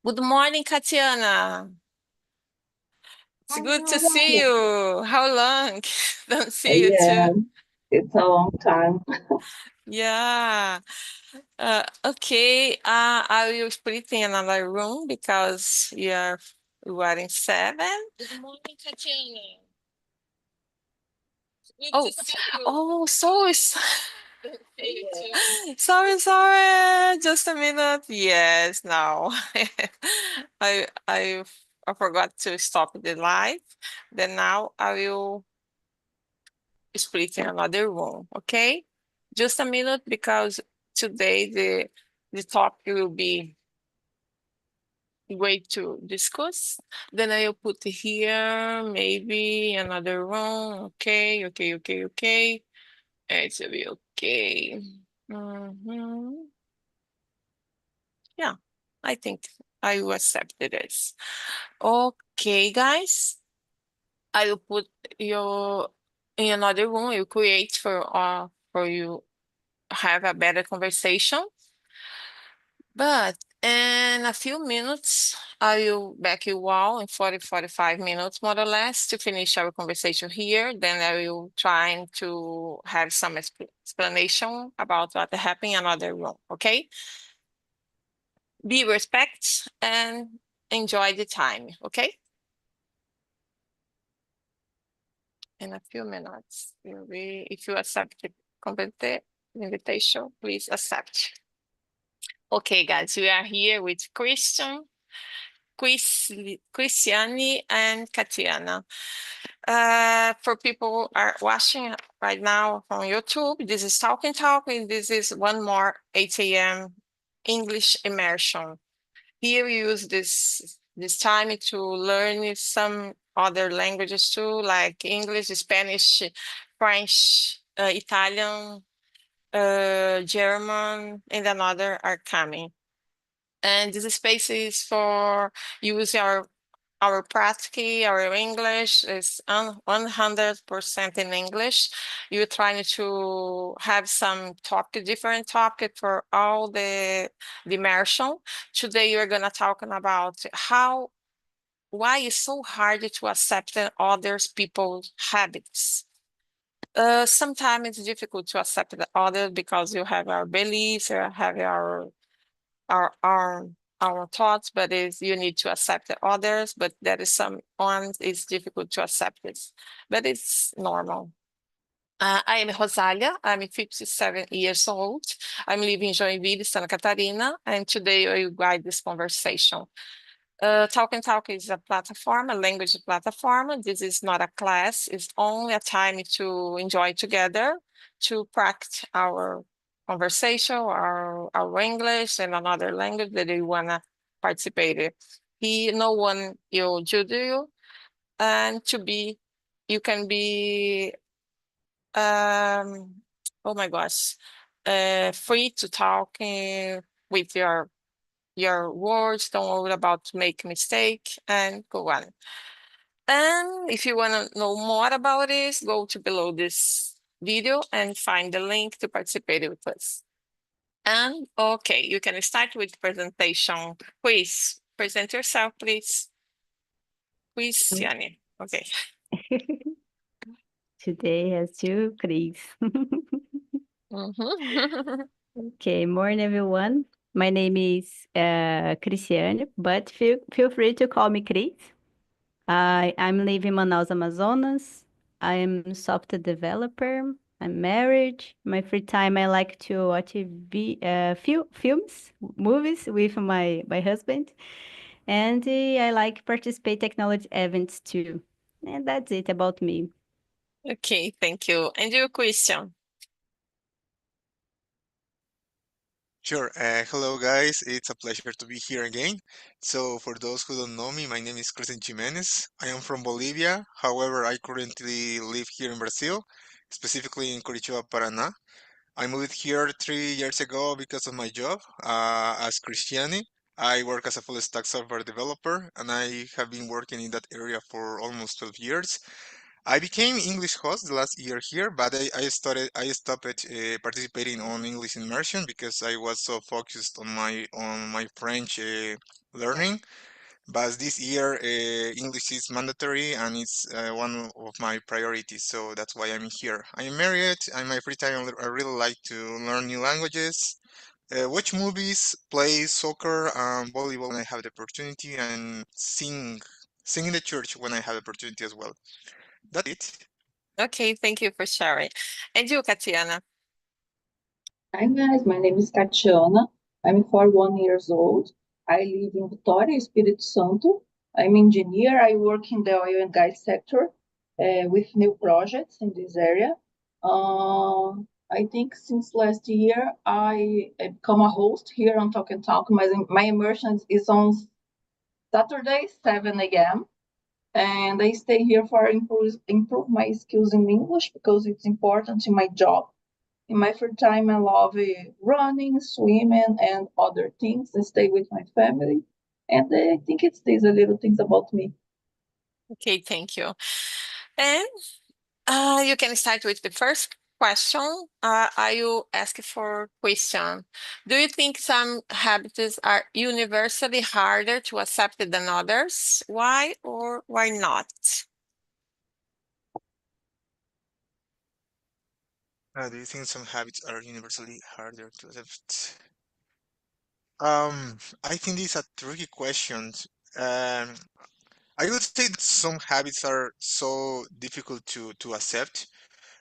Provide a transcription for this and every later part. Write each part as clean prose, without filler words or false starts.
Good morning, Katiana. It's good to see Hello. you. How long? Don't see you too. Yeah, it's a long time. Yeah. Okay. I will split in another room because you are in seven. Good morning, Katiana. Good Oh, to see you. Oh, so it's Don't see you too. Sorry. Just a minute. Yes, now. I I I forgot to stop the live. Then now I will split in another room, okay? Just a minute because today the topic will be way to discuss. Then I'll put here maybe another room. Okay. It will be okay. Mhm. Yeah, I think I will accept this. Okay, guys. I will put you in another room. I will create for you have a better conversation. But in a few minutes, I will back you all in 45 minutes, more or less, to finish our conversation here. Then I will try to have some explanation about what happened in another room, okay? Be respect and enjoy the time, okay? In a few minutes, if you accept the invitation, please accept. Okay, guys, we are here with Christiane, and Katiana. For people are watching right now on YouTube, this is Talk and Talk, and this is one more 8 a.m. English immersion. Here we use this time to learn some other languages too, like English, Spanish, French, Italian, German, and another are coming. And this space is for use our practice, our English is 100% in English. You're trying to have some topic, different topic for all the immersion. Today you're gonna talking about why it's so hard to accept others people's habits. Sometimes it's difficult to accept the others because you have our beliefs, you have our our our thoughts, but is you need to accept the others, but there is some ones it's difficult to accept this, but it's normal. I am Rosalia. I'm 57 years old. I'm living in Joinville, Santa Catarina, and today I will guide this conversation. Talk and Talk is a platform, a language platform. This is not a class. It's only a time to enjoy together, to practice our conversation, our English and another language that you wanna participate in. No one will judge you, and you can be, oh my gosh, free to talk with your words. Don't worry about to make mistake and go on. And if you want to know more about this, go to below this video and find the link to participate with us. And okay, you can start with presentation. Please present yourself, please. Please, Um, Yani. Okay. Today has two Cris. Mhm. Okay, morning everyone. My name is Cristiane, but feel free to call me Cris. I'm living in Manaus, Amazonas. I am software developer. I'm married. My free time, I like to watch films, movies with my husband, and I like participate technology events too. And that's it about me. Okay, thank you. And your question? Sure. Hello, guys. It's a pleasure to be here again. So, for those who don't know me, my name is Cristian Jimenez. I am from Bolivia. However, I currently live here in Brazil, specifically in Curitiba, Paraná. I moved here 3 years ago because of my job as Cristiani. I work as a full stack software developer, and I have been working in that area for almost 12 years. I became English host the last year here, but I stopped participating on English immersion because I was so focused on my French learning. But this year, English is mandatory and it's one of my priorities, so that's why I'm here. I'm married. In my free time, I really like to learn new languages, watch movies, play soccer and volleyball when I have the opportunity, and sing in the church when I have the opportunity as well. That's it. Okay, thank you for sharing. And you, Katiana? Hi guys, my name is Tatiana. I'm 41 years old. I live in Vitória, Espírito Santo. I'm engineer. I work in the oil and gas sector with new projects in this area. I think since last year I become a host here on Talk and Talk. My immersion is on Saturday, 7 a.m. And I stay here for improve my skills in English because it's important in my job. In my free time, I love running, swimming, and other things, and stay with my family. And I think it's these are little things about me. Okay, thank you. And you can start with the first question. I will ask for question. Do you think some habits are universally harder to accept than others? Why or why not? Do you think some habits are universally harder to adapt? I think these are tricky questions. Um, I would say that some habits are so difficult to accept,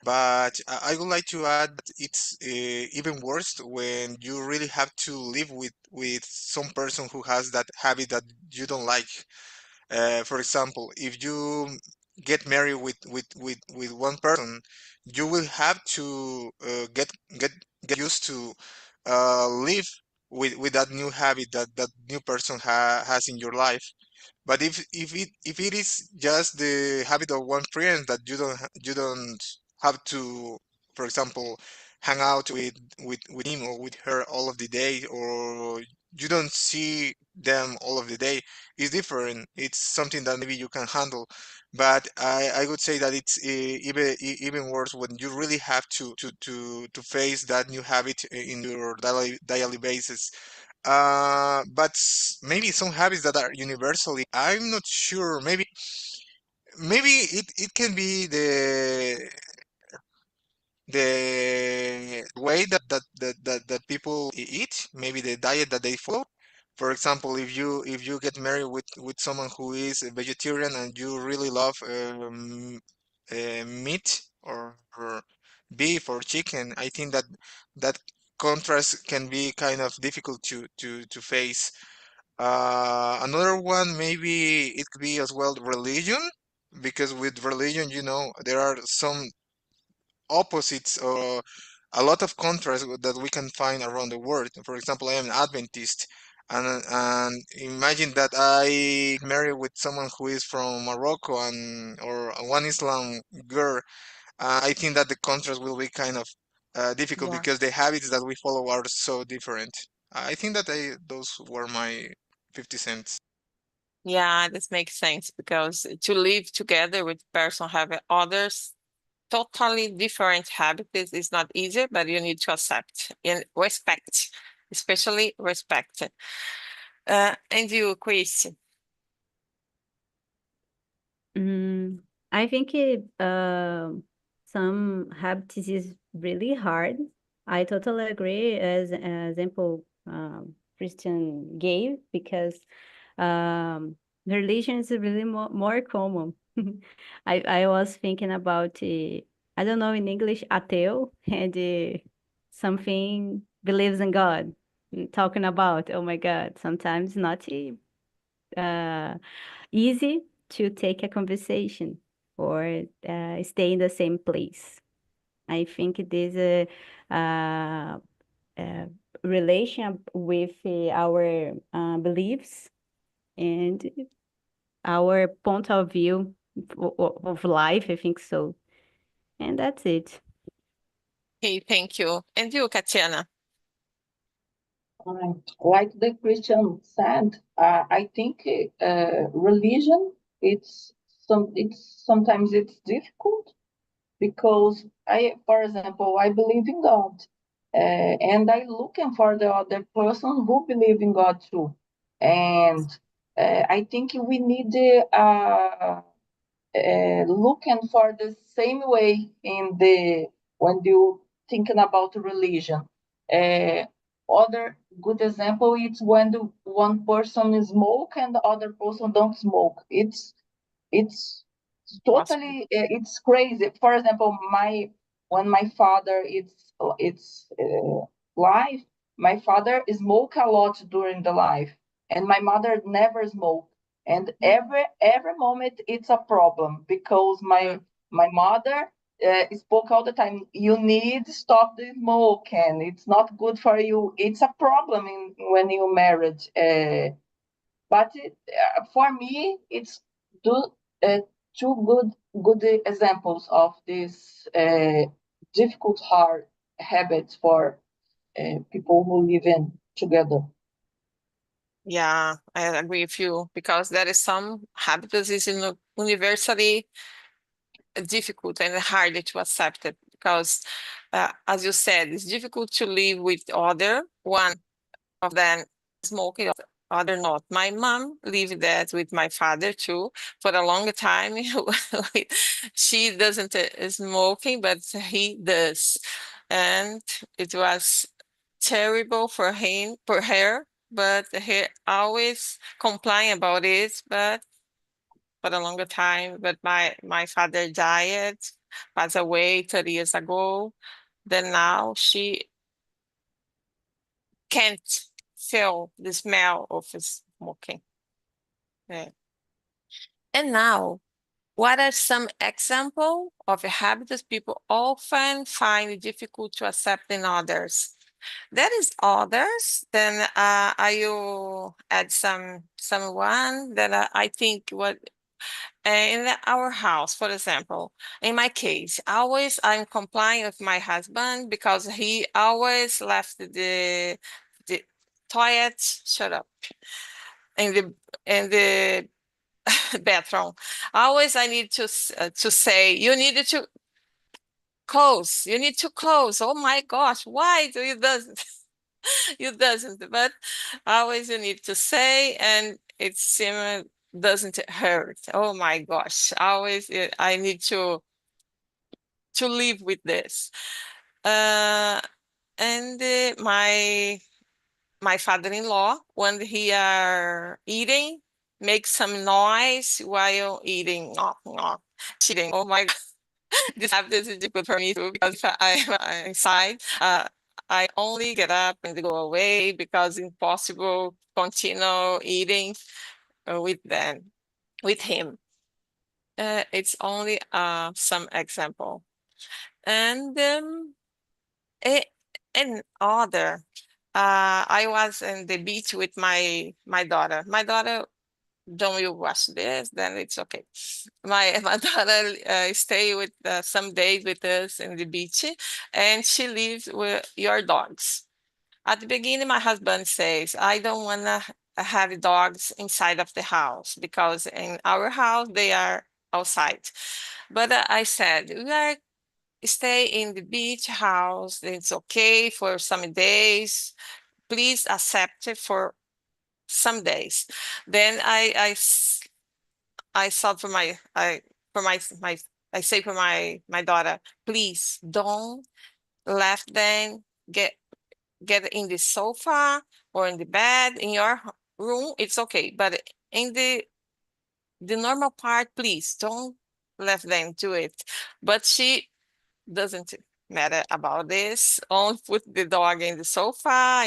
but I would like to add that it's even worse when you really have to live with some person who has that habit that you don't like. For example, if you get married with one person, you will have to get used to live with that new habit that that new person has in your life. But if it is just the habit of one friend that you don't have to, for example, hang out with him or with her all of the day, or you don't see them all of the day, it's different. It's something that maybe you can handle. But I would say that it's even worse when you really have to face that new habit in your daily basis. But maybe some habits that are universally, I'm not sure. Maybe it can be the way that people eat, maybe the diet that they follow. For example, if you get married with someone who is a vegetarian and you really love meat or beef or chicken, I think that that contrast can be kind of difficult to face. Another one, maybe it could be as well religion, because with religion, there are some opposites or a lot of contrast that we can find around the world. For example, I am an Adventist, and imagine that I marry with someone who is from Morocco and or one Islam girl. I think that the contrast will be kind of difficult Yeah. because the habits that we follow are so different. I think that those were my 50 cents. Yeah, this makes sense because to live together with person having others totally different habits is not easy, but you need to accept and respect, especially respect. And you, Chris? I think some habits is really hard. I totally agree as an example Christian gave because religion is really more common. I was thinking about I don't know in English ateo and something believes in God. Talking about oh my God, sometimes not uh, easy to take a conversation or stay in the same place. I think it is a relation with our beliefs and our point of view of life. I think so. And that's it. Okay, thank you. And you, Katiana? Like the Christian said, I think religion it's sometimes it's difficult because for example, I believe in God, and I looking for the other person who believe in God too, and I think we need looking for the same way in the when you thinking about religion. Uh, Other good example is when one person smoke and the other person don't smoke. It's totally it's crazy. For example, when my father it's life, my father smoke a lot during the life, and my mother never smoked. And every moment it's a problem because my mother spoke all the time. You need to stop the smoke, and it's not good for you. It's a problem when you married. But for me, it's two, uh, two good examples of this difficult, hard habits for people who live in together. Yeah, I agree with you because there is some habits is universally difficult and hard to accept it because, as you said, it's difficult to live with other one of them smoking, other not. My mom lived that with my father too for a long time. She doesn't smoking, but he does, and it was terrible for him, for her. But he always complain about it, but for a longer time. But my father died, passed away 30 years ago. Then now she can't feel the smell of smoking. Yeah. And now, what are some examples of habits people often find difficult to accept in others? There is others. Then I will add someone that I think what in our house, for example, in my case, always I'm complying with my husband because he always left the toilet shut up in the bathroom. Always I need to say you needed to close. You need to close. Oh my gosh, why do you doesn't? You doesn't. But always you need to say, and it seems doesn't hurt. Oh my gosh, always I need to live with this. And my father-in-law, when he are eating, makes some noise while eating. Knock, knock, cheating. Oh my God. This habit is difficult for me too because if I'm inside, I only get up and go away because it's impossible continue eating with them, with him. It's only some example. And and other, I was in the beach with my daughter. My daughter, don't you watch this? Then it's okay. My daughter stay with some days with us in the beach, and she lives with your dogs. At the beginning, my husband says, I don't want to have dogs inside of the house because in our house they are outside. But I said, we are stay in the beach house. It's okay for some days. Please accept it for some days. Then I saw for my I say for my daughter, please don't let them get in the sofa or in the bed in your room. It's okay, but in the normal part, please don't let them do it. But she doesn't matter about this. Only put the dog in the sofa,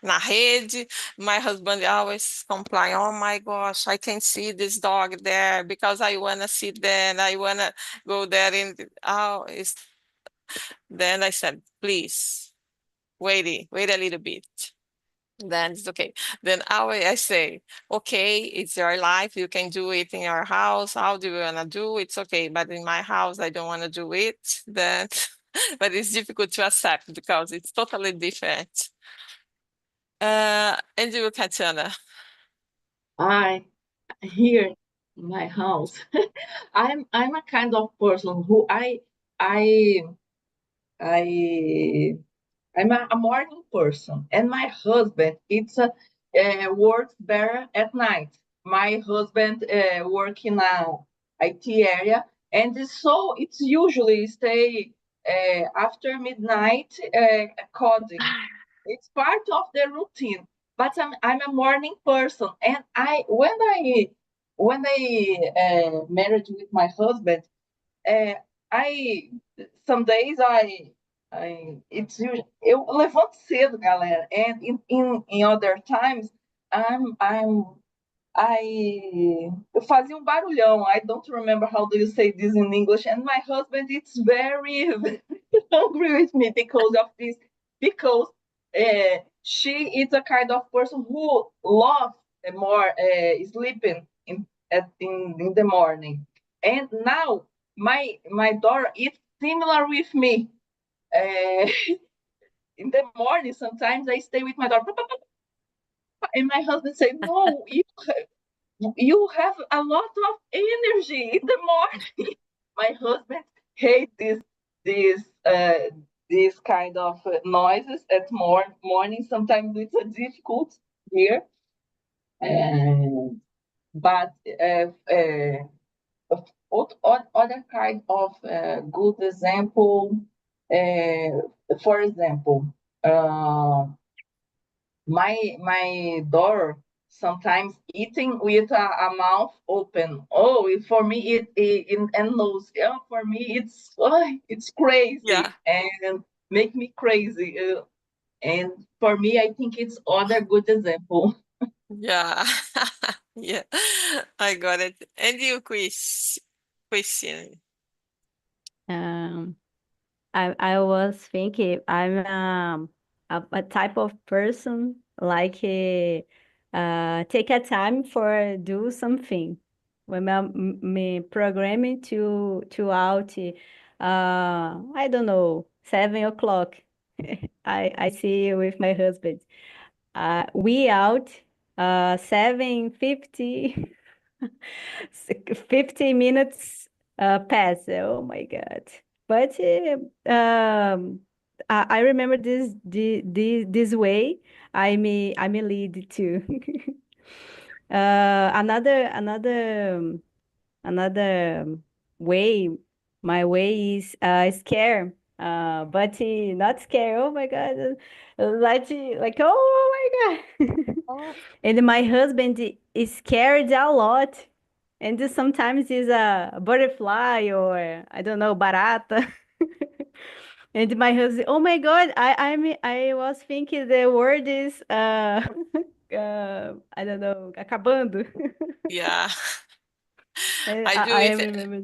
na rede. My husband always complain, oh my gosh, I can see this dog there because I want to sit there and I want to go there. Then I said, please, wait a little bit. Then it's okay. Then I say, okay, it's your life. You can do it in your house. How do you want to do? It's okay. But in my house, I don't want to do it. Then, but it's difficult to accept because it's totally different. And you, Tatiana. I here My house. I'm a kind of person who I I I'm a morning person, and my husband it's a works better at night. My husband work in a IT area, and so it's usually stay after midnight coding. It's part of the routine. But I'm a morning person, and I married with my husband, uh, I some days it's usually, eu levanto cedo, galera, and in other times I'm eu fazia um barulhão. I don't remember how do you say this in English. And my husband it's very, very angry with me because of this. Because she is a kind of person who loves more sleeping in the morning. And now my daughter is similar with me. Uh, in the morning, sometimes I stay with my daughter, and my husband say, "No, you have a lot of energy in the morning." My husband hates this this kind of noises at morning. Sometimes it's a difficult here, but other kind of good example. For example, uh, my daughter sometimes eating with a mouth open. Oh, for me and nose. Yeah, for me it's Yeah, crazy and make me crazy. And for me, I think it's other good example. yeah, yeah. I got it. And you, Christian? Um, I was thinking I'm a type of person like take a time for do something. When me programming to out I don't know 7 o'clock. I see with my husband. We out 7:50. 50 minutes pass. Oh my God. But I remember this way. I'm a lead too. Another way. My way is scare. But not scare. Oh my God. Like oh my God. Oh, And my husband is scared a lot. And this sometimes is a butterfly or I don't know, barata. And my husband, oh my God, I was thinking the word is I don't know, acabando. yeah. And I do I it. remember.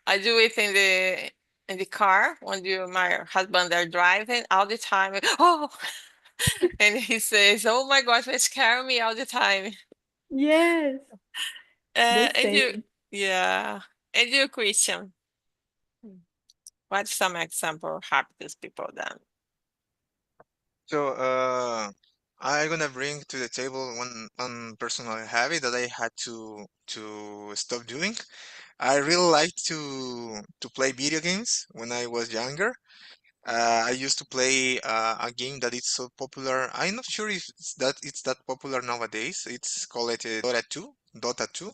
I do it in the car when my husband are driving all the time. Oh, and he says, "Oh my gosh, they scare me all the time." Yes, the And you, same. yeah, and you, Christian. What's some example happiest people then? So, I'm gonna bring to the table one personal habit that I had to stop doing. I really like to play video games when I was younger. I used to play a game that is so popular. I'm not sure if it's that popular nowadays. It's called Dota 2, Dota 2.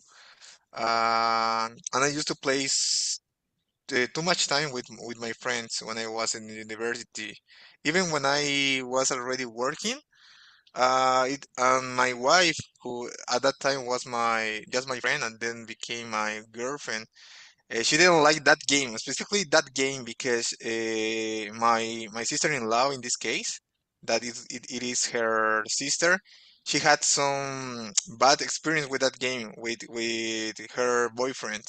And I used to play too much time with my friends when I was in university. Even when I was already working, my wife, who at that time was my just my friend and then became my girlfriend, she didn't like that game, specifically that game, because my sister-in-law in this case, it is her sister, she had some bad experience with that game with her boyfriend.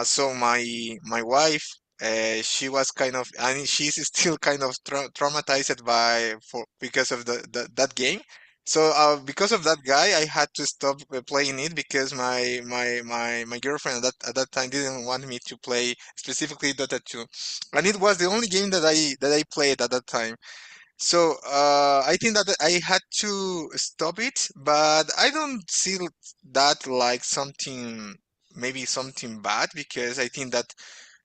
So my wife, she was kind of, I mean, she's still kind of traumatized by for because of that game. So because of that guy, I had to stop playing it because my girlfriend at that time didn't want me to play specifically Dota 2, and it was the only game that I played at that time. So I think that I had to stop it, but I don't see that like something, maybe something bad, because I think that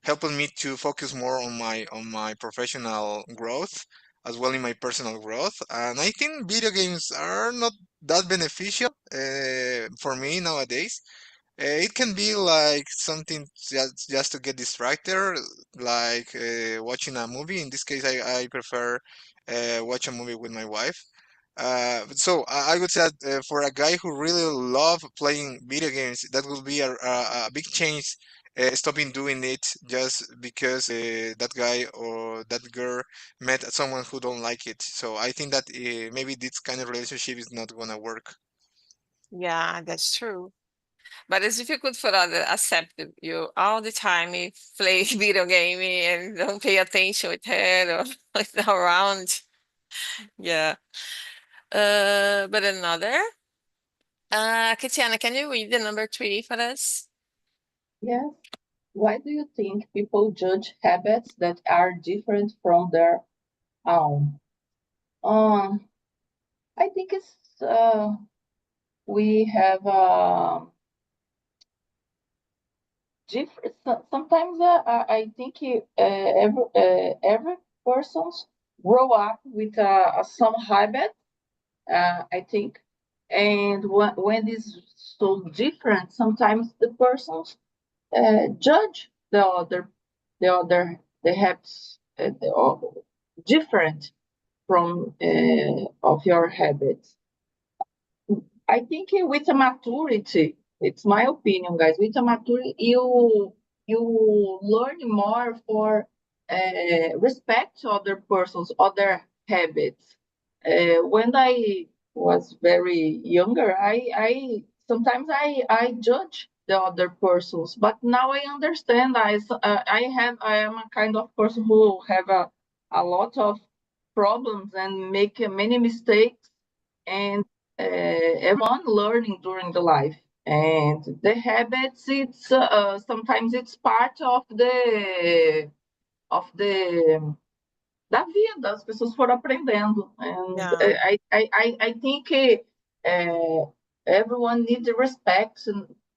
helping me to focus more on my professional growth as well in my personal growth. And I think video games are not that beneficial for me nowadays. It can be like something just to get distracted, like watching a movie. In this case, I prefer watch a movie with my wife. So I would say that for a guy who really love playing video games, that will be a big change, stopping doing it just because that guy or that girl met someone who don't like it. So I think that maybe this kind of relationship is not gonna work. Yeah, that's true. But it's difficult for others to accept that you all the time you play video game and don't pay attention with her or it's not around. Yeah. But another. Katiana, can you read the number 3 for us? Yes. Why do you think people judge habits that are different from their own? Um, I think it's we have different. Sometimes I think every person's grow up with some habit. I think, and when it's so different, sometimes the persons judge the habits different from of your habits. I think with a maturity, it's my opinion, guys. With a maturity, you learn more for respect other persons, other habits. When I was very younger, I sometimes I judge the other persons, but now I understand. I am a kind of person who have a lot of problems and make many mistakes, and everyone learning during the life, and the habits, it's sometimes it's part of the da vida, as pessoas foram aprendendo. And Yeah. I think everyone needs to respect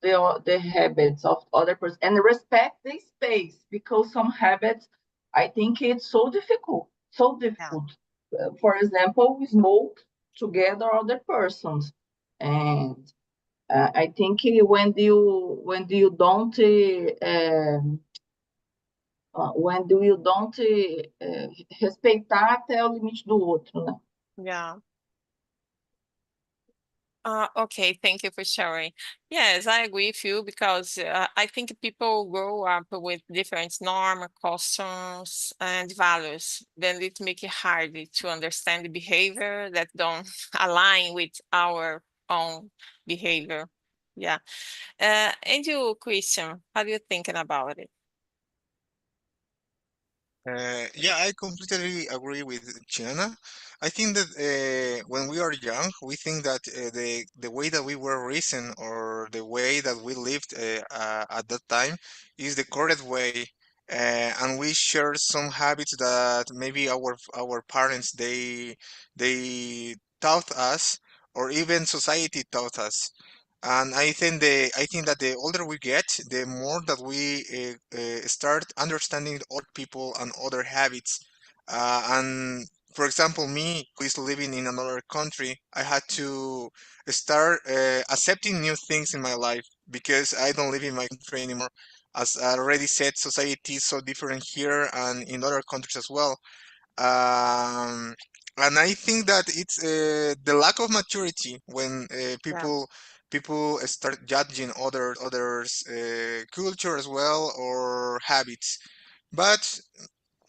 the habits of other person and respect the space, because some habits, I think it's so difficult, so Yeah. difficult. For example, we smoke together other persons, and I think when you don't when you don't respeitar até o limite do outro, né? Yeah. Okay, thank you for sharing. Yes, I agree with you because I think people grow up with different norms, customs, and values. Then it makes it hard to understand the behavior that don't align with our own behavior. Yeah. And you, Christian, how are you thinking about it? Yeah, I completely agree with Chiana. I think that when we are young, we think that the way that we were raised or the way that we lived at that time is the correct way, and we share some habits that maybe our parents they taught us, or even society taught us. And I think that the older we get, the more that we start understanding other people and other habits. And for example, me, who is living in another country, I had to start accepting new things in my life because I don't live in my country anymore. As I already said, society is so different here and in other countries as well. Um, and I think that it's the lack of maturity when Yeah. people start judging others culture as well or habits. But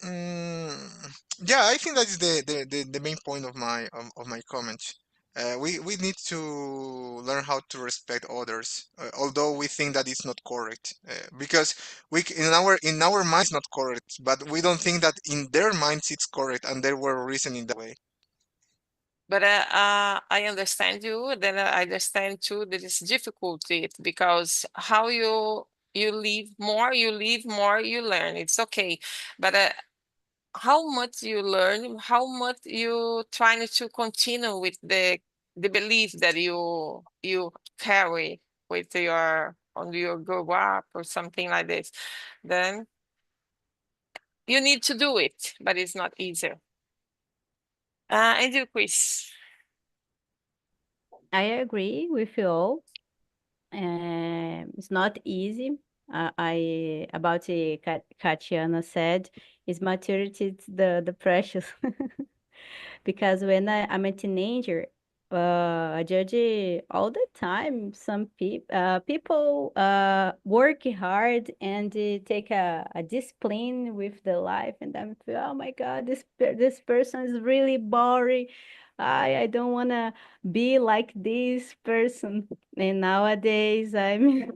mm, yeah, I think that is the main point of my comment. We need to learn how to respect others, although we think that it's not correct, because in our minds not correct, but we don't think that in their minds it's correct, and they were reasoning that way. But I understand you. Then I understand too that it's difficulty because how you live more, you learn. It's okay, but how much you learn, how much you trying to continue with the belief that you carry with your on your grow up or something like this, then you need to do it, but it's not easy. And you, Chris? I agree with you all. It's not easy. I about Katiana said, is maturity it's the precious. Because when I'm a teenager, I judge it all the time. Some people work hard and take a discipline with the life, and I'm feel, oh my God, this person is really boring. I don't wanna be like this person. And nowadays I'm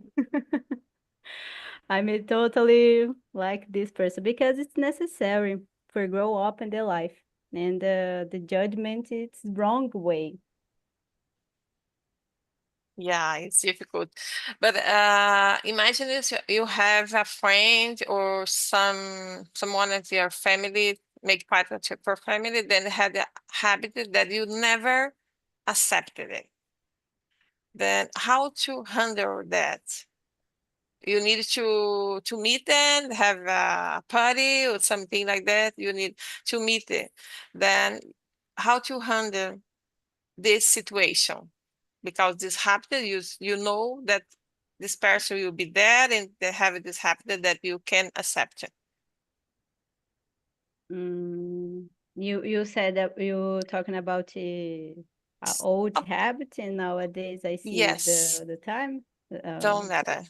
I'm totally like this person because it's necessary for grow up in their life. And the judgment it's wrong way. Yeah, it's difficult. But imagine if you have a friend or someone of your family, make part of your family, then had a habit that you never accepted it. Then how to handle that? You need to meet them, have a party or something like that. You need to meet it. Then how to handle this situation? Because this happened, you know that this person will be there and they have this happen that you can accept it. You said that you talking about old Oh, habit, and nowadays I see yes, the time don't matter.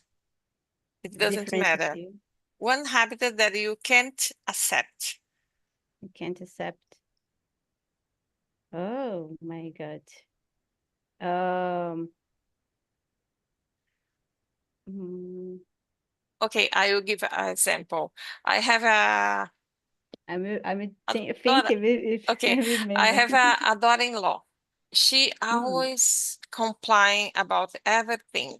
It doesn't different matter. too. One habit that you can't accept. You can't accept. Oh my God. Um, mm, Okay, I will give an example. I have a, I'm a daughter. thinking if I Okay, I remember. have a daughter-in-law. She Mm, always complain about everything,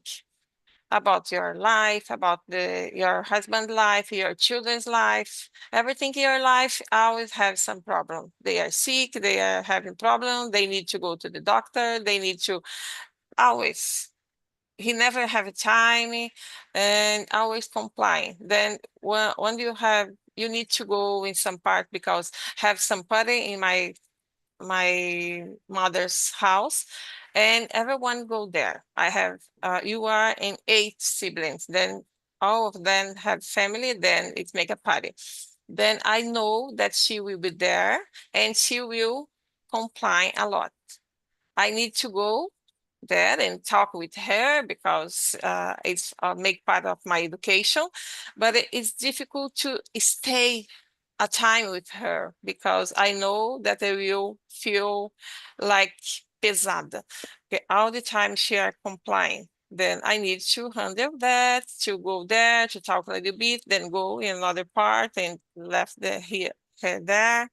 about your life, about your husband's life, your children's life, everything in your life always have some problem. They are sick, they are having problem, they need to go to the doctor, they need to always. He never have time and always complying. Then when you need to go in some part because have some party in my mother's house and everyone go there. I have you are in 8 siblings, then all of them have family, then it make a party. Then I know that she will be there and she will comply a lot. I need to go there and talk with her because it's make part of my education, but it's difficult to stay a time with her because I know that I will feel like pesada. Okay, all the time she are complying. Then I need to handle that, to go there, to talk a little bit, then go in another part and left her there.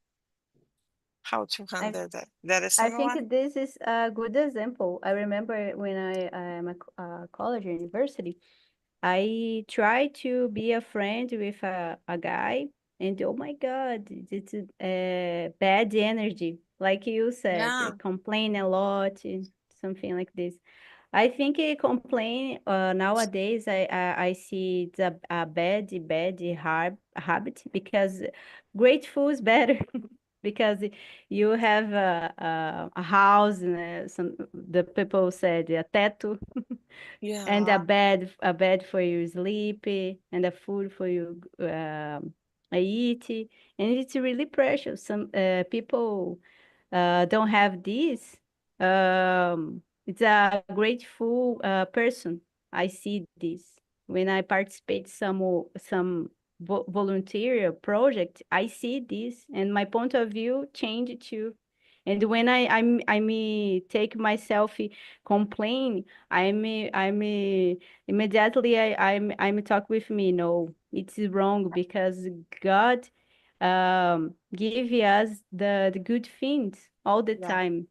How to I handle that? That is I someone? think this is a good example. I remember when I am a college or university, I tried to be a friend with a guy, and oh my God, it's bad energy, like you said, Yeah, complain a lot, something like this. I think complain nowadays. I see it's a bad habit because grateful is better because you have a house and some the people said a teto and yeah, a bed for you sleep and a food for you eat, and it's really precious. Some people don't have this. It's a grateful person. I see this when I participate some volunteer project. I see this, and my point of view change too. And when I'm take myself complain, I'm immediately I'm talk with me. No, it's wrong because God give us the good things all the yeah. time.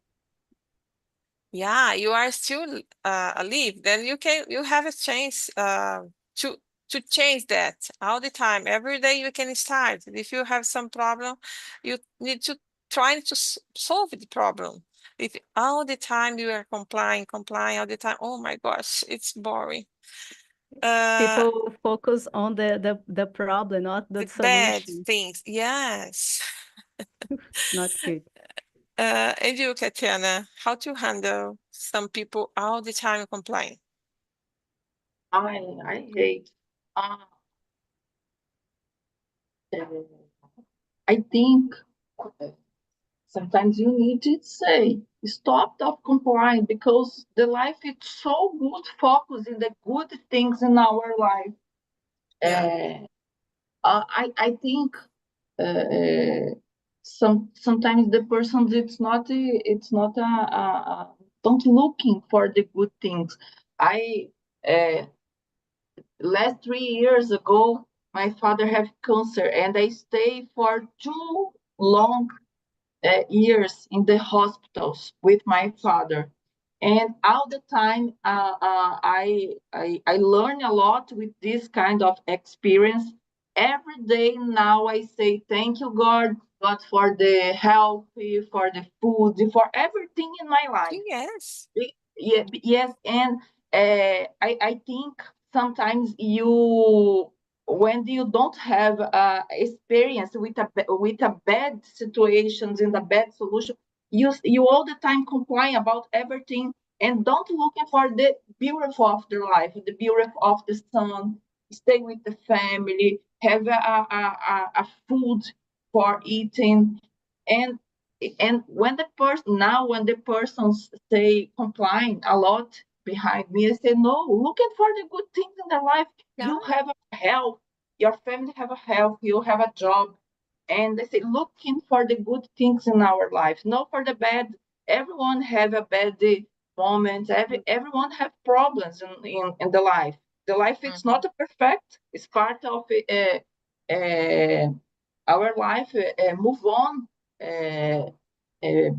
Yeah, you are still alive. Then you have a chance to to change that all the time. Every day you can start. If you have some problem, you need to try to solve the problem. If all the time you are complying all the time, oh my gosh, it's boring. People focus on the problem, not the The bad solution. things, yes. Not good. And you, Katyana, how to handle some people all the time complying? I hate. Uh, I think sometimes you need to say stop of complying because the life is so good. Focus in the good things in our life. Yeah. I think sometimes the person it's not don't looking for the good things. I last 3 years ago my father had cancer and I stayed for 2 long years in the hospitals with my father. And all the time, I learn a lot with this kind of experience. Every day now I say, thank you, God, for the health, for the food, for everything in my life. Yes. Yeah, yes, and I think sometimes you when you don't have experience with a bad situations in the bad solution, you all the time comply about everything and don't looking for the beautiful of the life, the beautiful of the sun, stay with the family, have a food for eating, and when the person now when the persons say complying a lot behind me, I say no, looking for the good things in their life. Yeah. You have a health, your family have a health, you have a job, and they say looking for the good things in our life, not for the bad. Everyone have a bad moment. Everyone have problems in the life. The life it's not perfect. It's part of our life. Move on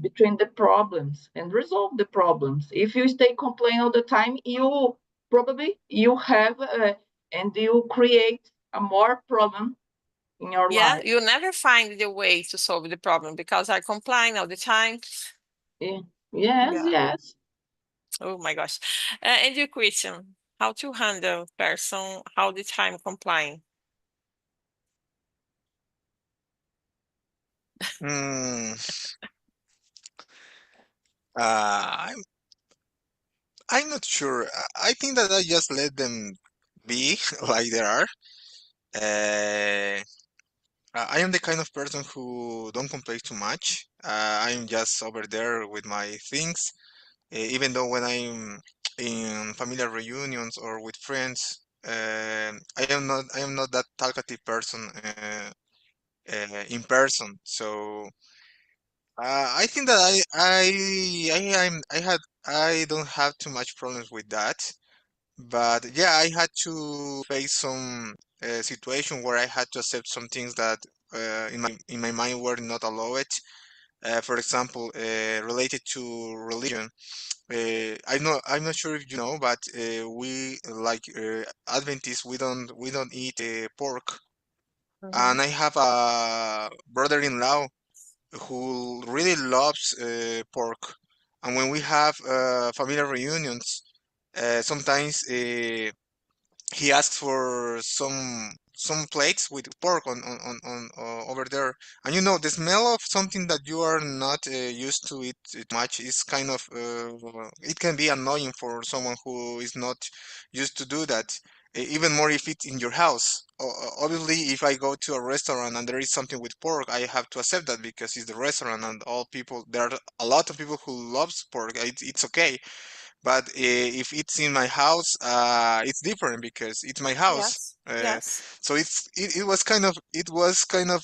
between the problems and resolve the problems. If you stay complaining all the time, you probably you have and you create a more problem in your Yeah, life. you never find the way to solve the problem because I complying all the time. Yeah. Yes, Yeah. yes. Oh my gosh. And your question, how to handle person all the time complying? Hmm. I'm not sure. I think that I just let them be like they are. Uh, I am the kind of person who don't complain too much. I'm just over there with my things. Even though when I'm in familiar reunions or with friends, I am not that talkative person in person. So I think that I don't have too much problems with that. But yeah, I had to face some situation where I had to accept some things that in my mind were not allowed. For example, related to religion. I'm not sure if you know, but we like Adventists. We don't eat pork. Mhm. And I have a brother-in-law who really loves pork. And when we have family reunions, sometimes he asks for some plates with pork on over there, and you know the smell of something that you are not used to it much is kind of it can be annoying for someone who is not used to do that. Even more if it's in your house. Obviously, if I go to a restaurant and there is something with pork, I have to accept that because it's the restaurant and all people. There are a lot of people who loves pork. It's okay, but if it's in my house, it's different because it's my house. Yes. Yes. So it was kind of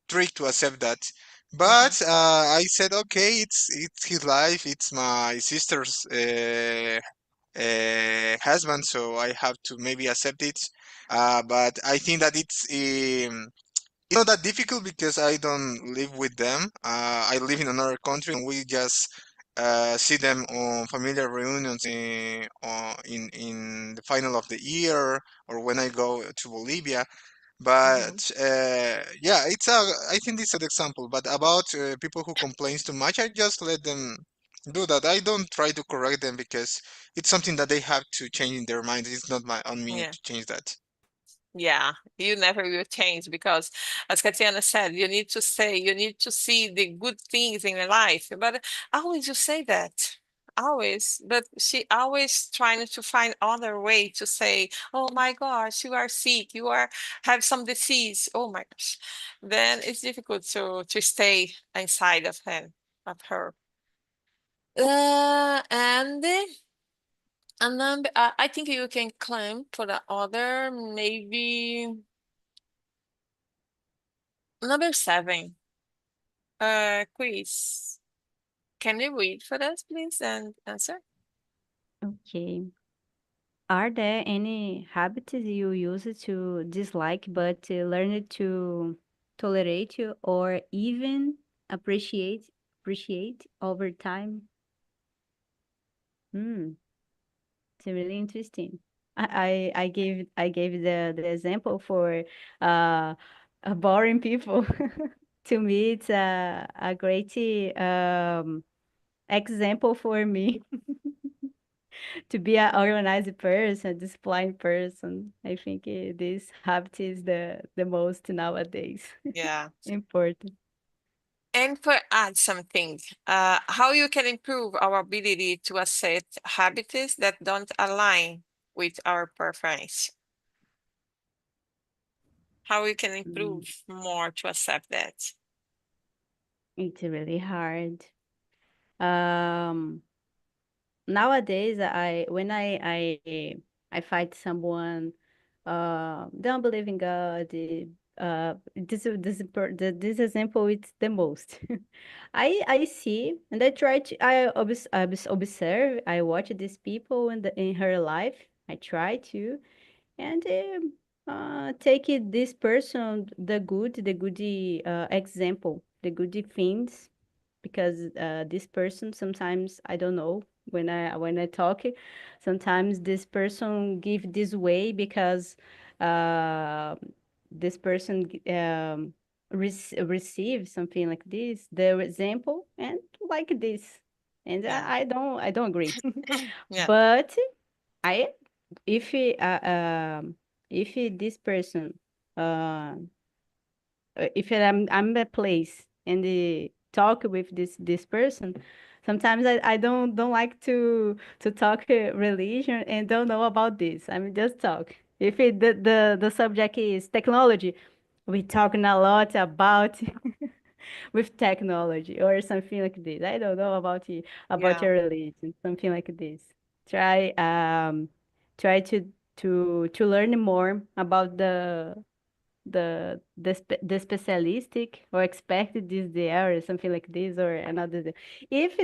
trick to accept that. Mhm. But I said, okay, it's his life. It's my sister's husband, so I have to maybe accept it. But I think that it's not that difficult because I don't live with them. I live in another country and we just see them on familiar reunions in the final of the year or when I go to Bolivia. Mhm. But yeah, I think it's an example. But about people who complains too much, I just let them do that. I don't try to correct them because it's something that they have to change in their mind. It's not on me Yeah. to change that. Yeah, you never will change because, as Katiana said, you need to say, you need to see the good things in your life. But always you say that, always. But she always trying to find other way to say, "Oh my gosh, you are sick, you are have some disease." Oh my gosh, then it's difficult to stay inside of her. And then I think you can claim for the other maybe. Number 7, quiz. Can you read for us, please, and answer? Okay. Are there any habits you use to dislike but learn to tolerate you or even appreciate appreciate over time? Hmm, it's really interesting. I gave the example for uh boring people. To me, it's a great example for me to be an organized person, a disciplined person. I think this habit is the most nowadays Yeah. important. And for add something, how you can improve our ability to accept habits that don't align with our preference? How we can Mm, improve more to accept that? it's really hard. Um, Nowadays, when I fight someone, don't believe in God. This example it's the most. I see and I try to observe. I watch these people in her life. I try to and take this person the good example, the good things because this person sometimes I don't know when I talk, sometimes this person give this way because uh, this person receive something like this, the example, and like this, and Yeah. I don't agree. Yeah. But I if this person uh if I'm in a place and talk with this person, sometimes I don't like to talk religion and don't know about this. I mean just talk. If the subject is technology, we talking a lot about with technology or something like this. I don't know about Yeah. your religion, something like this. Try try to learn more about the specialistic or expected this there or something like this or another if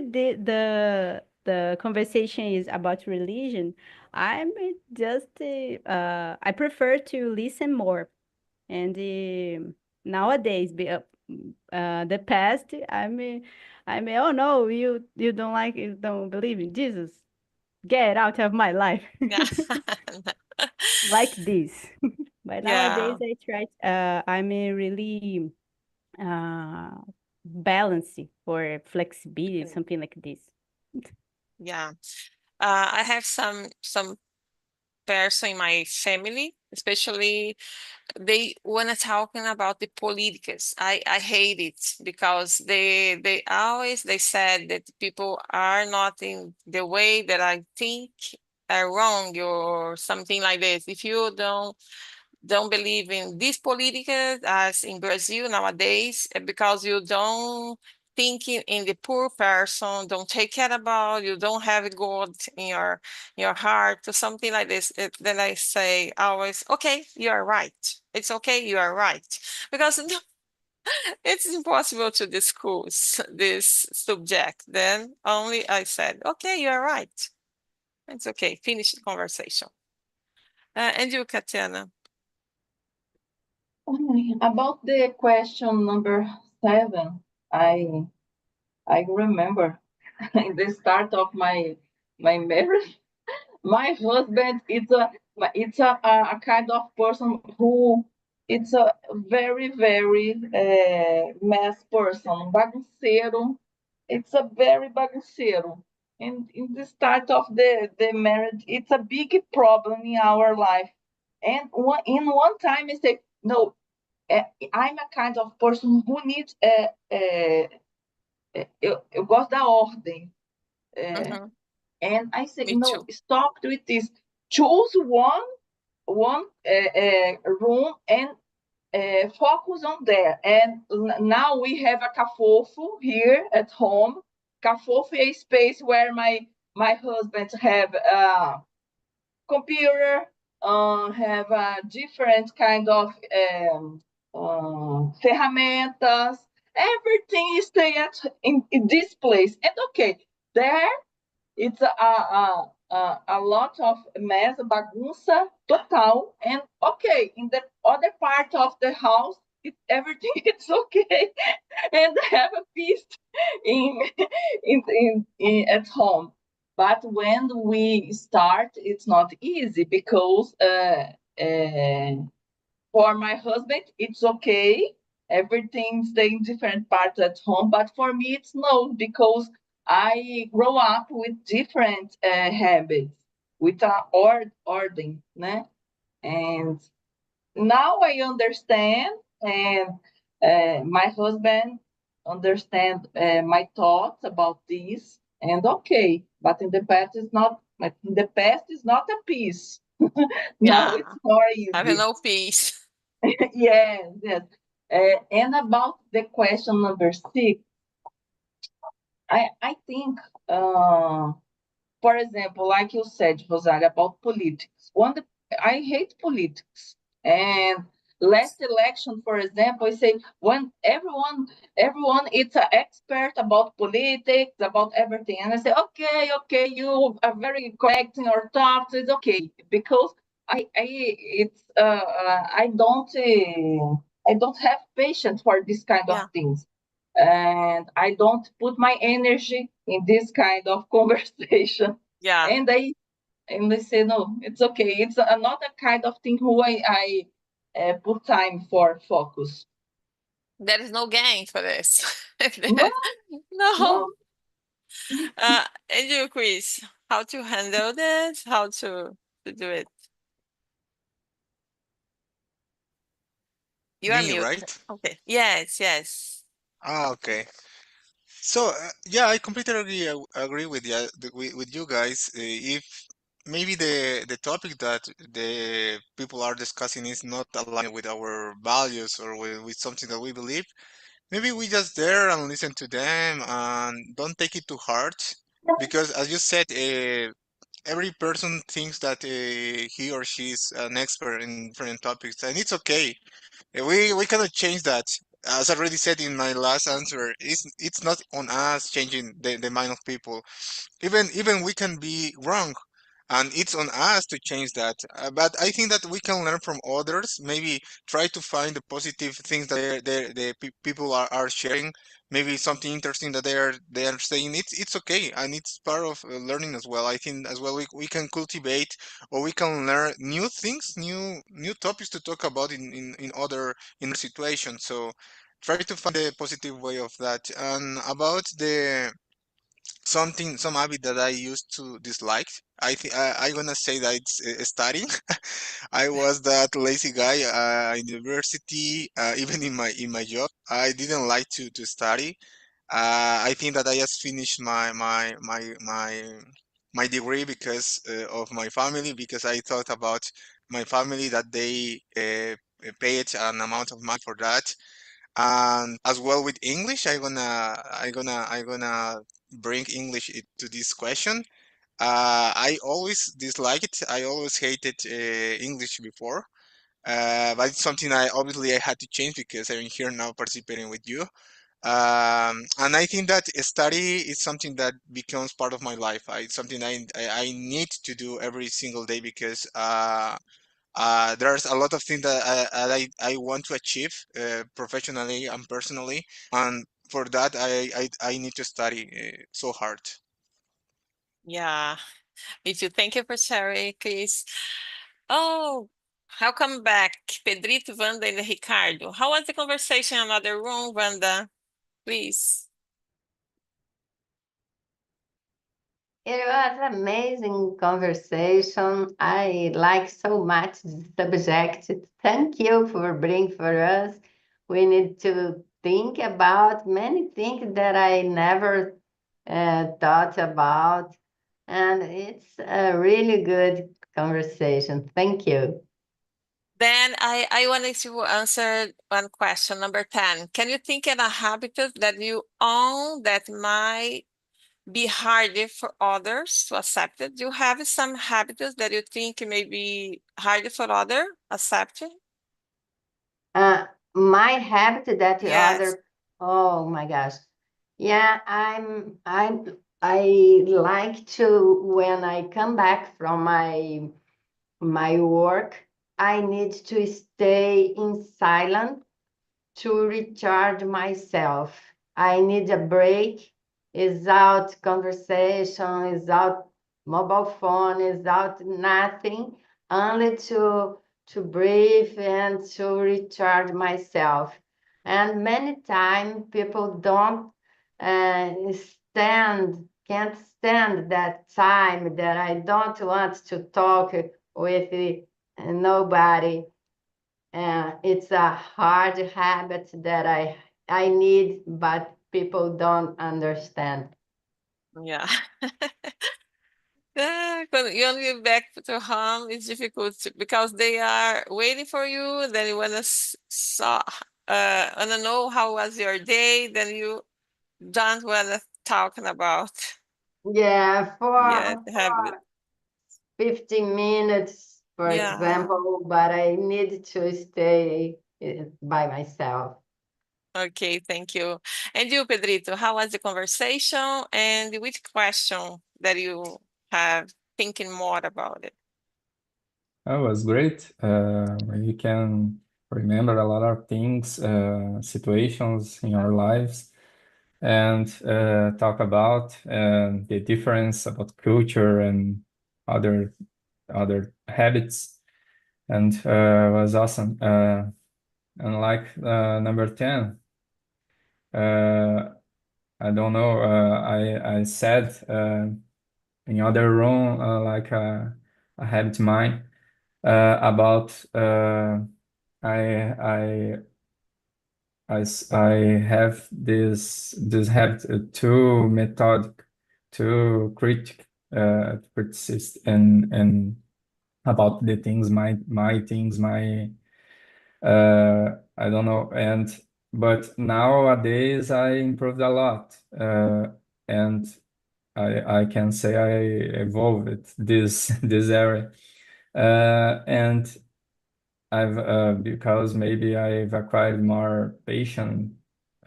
the conversation is about religion, I'm just I prefer to listen more and nowadays the past I'm oh no, you don't like, you don't believe in Jesus, get out of my life. Yeah. Like this. But nowadays Yeah. I try, I'm a really uh, balancing or flexibility, Mm. something like this. Yeah. I have some person in my family, especially they when talking about the politics. I hate it because they always they said that people are not in the way that I think are wrong or something like this. If you don't believe in this politica as in Brazil nowadays because you don't thinking in the poor person, don't take care about, you don't have God in your heart or something like this. Then I say always, okay, you are right. It's okay, you are right. Because it's impossible to discuss this subject. Then only I said, okay, you are right. It's okay, finish the conversation. And you, Katiana? About the question number 7, I I remember in the start of my marriage, my husband it's a kind of person who it's a very mess person, bagunceiro. It's a very bagunceiro. And in the start of the marriage, it's a big problem in our life. And one time I say, no, uh, I'm a kind of person who needs. Eu gosto da ordem. Mhm. And I say, Me no, too. stop with this. Choose one room and focus on there. And now we have a cafofo here at home. Cafofo is a space where my husband have a computer, have a different kind of ferramentas. Everything is stay in this place. And okay, there it's a lot of mess, bagunça total. And okay, in the other part of the house, everything is okay, and have a peace in, at home. But when we start, it's not easy because for my husband, it's okay. Everything's in different parts at home. But for me, it's no, because I grow up with different habits, with a order, né? And now I understand, and my husband understand my thoughts about this. And okay, but in the past is not. But in the past is not a peace. Now Yeah. it's more Having easy. no peace. Yes, yes. And about the question number 6, I think, for example, like you said, Rosaria, about politics. I hate politics. And last election, for example, I say when everyone is an expert about politics, about everything, and I say, okay, you are very correct in your thoughts. It's okay because I don't have patience for this kind of Yeah. things, and I don't put my energy in this kind of conversation. Yeah. And they say no, it's okay. It's another kind of thing who I put time for focus. There is no gain for this. No, No. no, And you, Chris, how to handle this? How to do it? You are Me, mute. right? Okay. Yes, yes. Ah, okay. So yeah, I completely agree with with you guys. If maybe the topic that the people are discussing is not aligned with our values or with something that we believe, maybe we just there and listen to them and don't take it too hard. Because as you said, every person thinks that he or she is an expert in different topics, and it's okay. We cannot change that. As I already said in my last answer, it's not on us changing the mind of people. Even we can be wrong, and it's on us to change that. But I think that we can learn from others. Maybe try to find the positive things that people are sharing. Maybe something interesting that they are saying. It's okay, and it's part of learning as well. I think as well we can cultivate or we can learn new things, new topics to talk about in other situations. So try to find the positive way of that. And about the some habit that I used to dislike. I'm gonna say that it's studying. I was that lazy guy in university, even in my job. I didn't like to study. I think that I just finished my degree because of my family, because I thought about my family that they paid an amount of money for that. And as well with English, I gonna bring English to this question. I always disliked it. I always hated English before. But it's something I had to change because I'm here now participating with you. And I think that study is something that becomes part of my life. It's something I need to do every single day because there's a lot of things that I want to achieve professionally and personally. And for that I need to study so hard. Yeah. Me too. Thank you for sharing, Chris. Oh, welcome back, Pedrito, Wanda, and Ricardo. How was the conversation in another room, Wanda? Please. It was amazing conversation. I like so much the subject. Thank you for bringing for us. We need to think about many things that I never thought about, and it's a really good conversation. Thank you. Then I wanted to answer one question, number 10. Can you think of a habit that you own that might be harder for others to accept it? Do you have some habits that you think may be harder for others accept it? Uh, my habit that the Yes. other, oh my gosh. Yeah, I like to, when I come back from my work, I need to stay in silence to recharge myself. I need a break. Without conversation, without mobile phone, without nothing, only to breathe and to recharge myself. And many times people don't can't stand that time that I don't want to talk with nobody. It's a hard habit that I need, but people don't understand. Yeah. Yeah, when you only back to home, it's difficult because they are waiting for you. Then you wanna know how was your day. Then you don't wanna talking about. Yeah, Yeah, for the habit. 15 minutes, for Yeah. example, but I need to stay by myself. Okay, thank you. And you, Pedrito, how was the conversation? And which question that you have thinking more about it? That was great. We can remember a lot of things, situations in our lives, and talk about the difference about culture and other habits. And was awesome. And like number 10, I don't know. I said in other room like a habit mine about I I I have this habit too methodic, too criticist and about the things my things my I don't know. And but nowadays I improved a lot, and I can say I evolved this this area, and I've because maybe I've acquired more patience,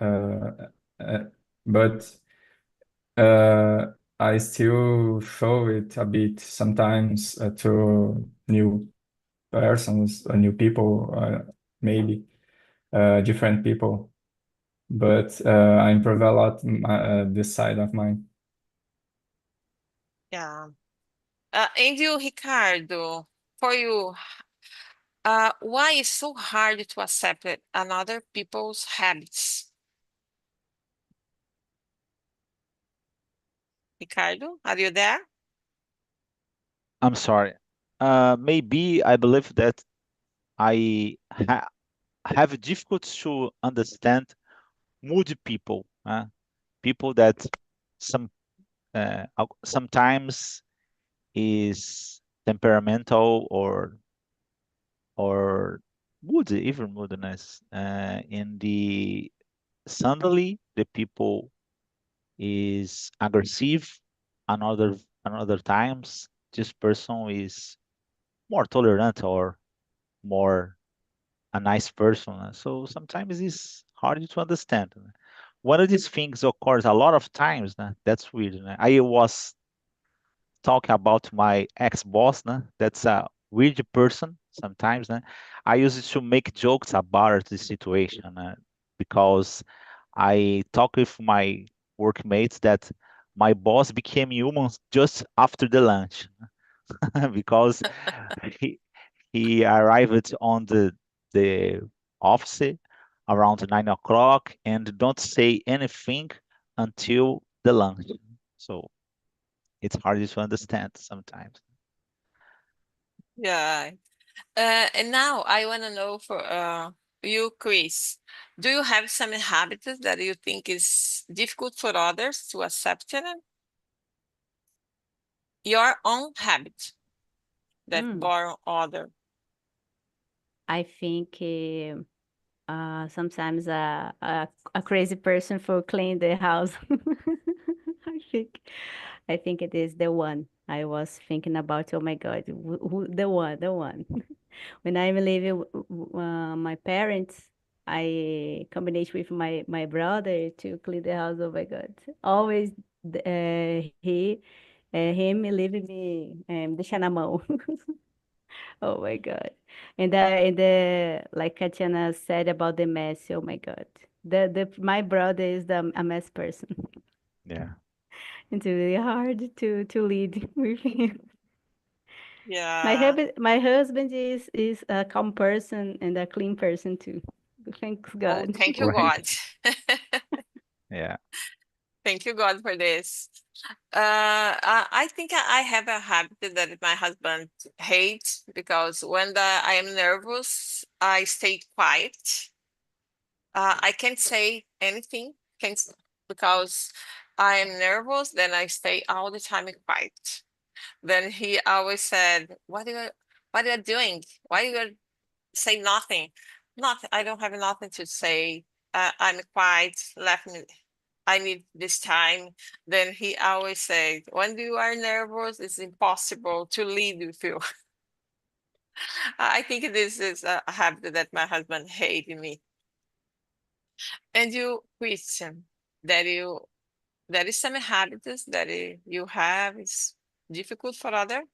uh, uh, but I still show it a bit sometimes to new persons, new people, maybe different people. But I improve a lot this side of mine. Yeah. And you, Ricardo, for you, why is so hard to accept it another people's habits? Ricardo, are you there? I'm sorry. Maybe I believe that I have difficulty to understand moody people, people that some sometimes is temperamental or moody, even moodiness. In the suddenly the people is aggressive. Another times this person is more tolerant or more a nice person. So sometimes it's hard to understand. One of these things occurs a lot of times. That's weird. I was talking about my ex-boss. That's a weird person sometimes. I used to make jokes about the situation because I talk with my workmates that my boss became human just after the lunch because he he arrived on the office around 9 o'clock and don't say anything until the lunch. So it's hard to understand sometimes. Yeah. And now I want to know for you, Chris, do you have some habits that you think is difficult for others to accept it? Your own habit that Mm, borrow other. I think sometimes a crazy person for clean the house. I think I think it is the one. I was thinking about, oh my God, the one, the one. When I'm living my parents, I combination with my brother to clean the house. Oh my God, always him leaving me deixar na mão. Oh my God. And like Katiana said about the mess, oh my God. The my brother is a mess person. Yeah. It's really hard to lead with him. Yeah. My husband is a calm person and a clean person too. Thanks Oh, God. thank you, Right. God. Yeah. Thank you, God, for this. I think I have a habit that my husband hates because when I am nervous, I stay quiet. I can't say anything can't, because I am nervous, then I stay all the time quiet. Then he always said, what are you doing? Why you say nothing? Nothing. I don't have nothing to say. I'm quiet. Let me. I need this time. Then he always said, when you are nervous, it's impossible to lead with you. I think this is a habit that my husband hates in me. And you, Christian, that you there is some habits that you have is difficult for other.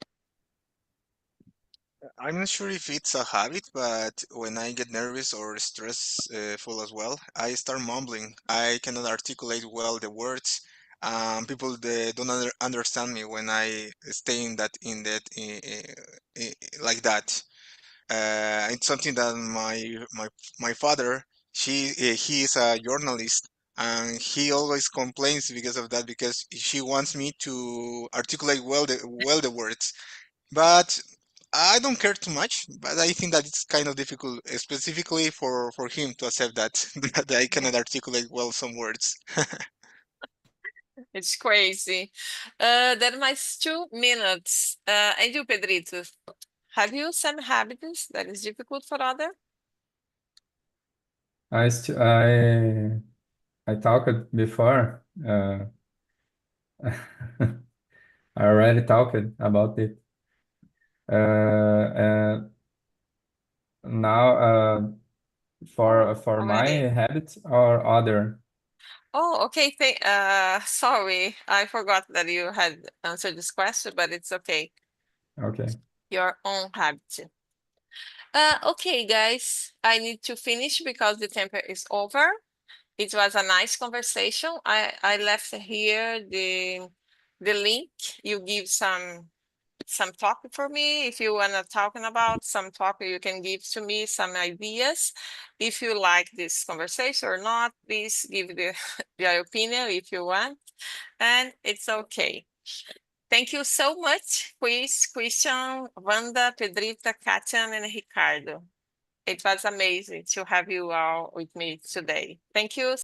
I'm not sure if it's a habit, but when I get nervous or stressful as well, I start mumbling. I cannot articulate well the words. People they don't understand me when I stay like that. It's something that my father, he is a journalist, and he always complains because of that because she wants me to articulate well the words. But I don't care too much. But I think that it's kind of difficult, specifically for him to accept that that I cannot articulate well some words. It's crazy. That my 2 minutes. And you, Pedrito, have you some habits that is difficult for other? I st I talked before. I already talked about it. And now, for my Already. habits or other. Oh, okay. Sorry, I forgot that you had answered this question, but it's okay. Okay. Your own habit. Okay, guys, I need to finish because the temper is over. It was a nice conversation. I left here the link. You give some topic for me. If you wanna talking about some topic, you can give to me some ideas. If you like this conversation or not, please give your opinion if you want, and it's okay. Thank you so much, Christian, Wanda, Pedrita, Katia, and Ricardo. It was amazing to have you all with me today. Thank you.